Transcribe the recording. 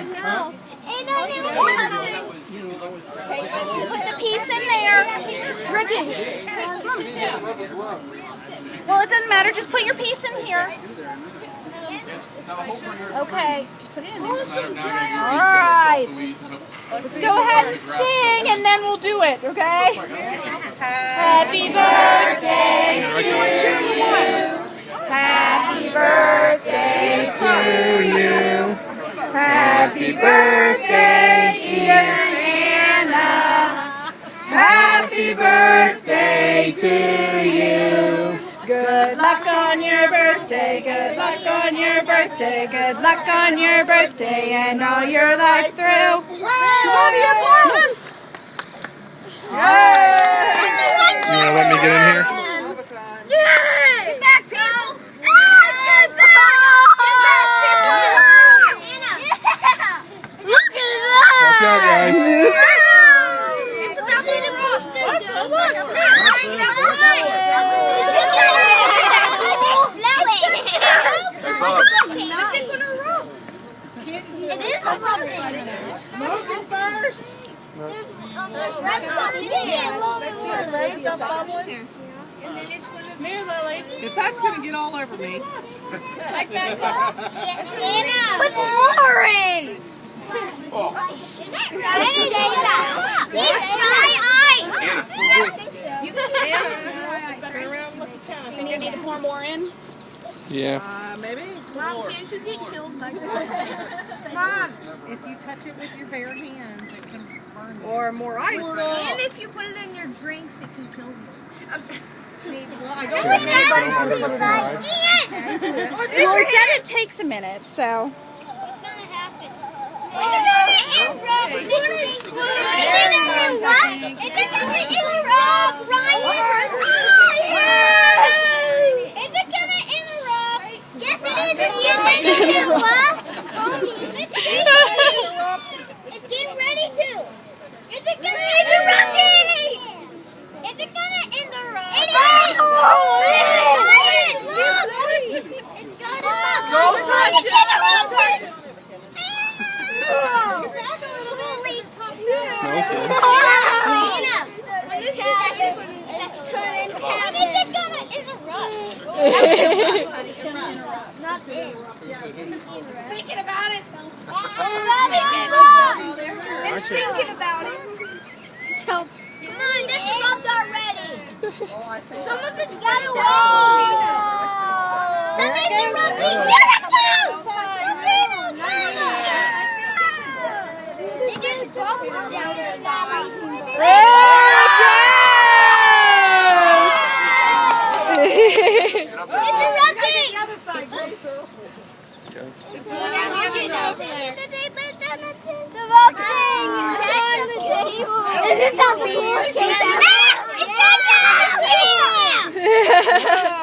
Put the piece in there. Ricky. Well, it doesn't matter. Just put your piece in here. Okay. Just put it in there. All right. Let's go ahead and sing, and then we'll do it, okay? Happy birthday to you. Happy birthday to you. Happy birthday, dear Hannah. Happy birthday to you. Good luck on your birthday, good luck on your birthday, good luck on your birthday and all your life through. Yay! You want to let me get in here? Yay! Get back, people! Look at that! Watch out, guys. It's about to be the most Smoking first. Here, Lily. If that's going to get all over me. Like that. Put more in. You need to pour more in? Yeah. Maybe. Mom, can't you get killed by Mom. If you touch it with your bare hands, it can burn you. Or more ice. And if you put it in your drinks, it can kill you. Well, I don't Well, it said it takes a minute, so. What's gonna happen? It's getting ready to. Is it gonna interrupt? Is it gonna interrupt? It is! It's gonna Don't touch it! Smells good. Thinking about it. It's thinking about it. Come on, this is rubbed already. Some of it's got to Somebody's erupting. They just bubbles down the side. It's erupting. It's Is it a beer? It's going down the table!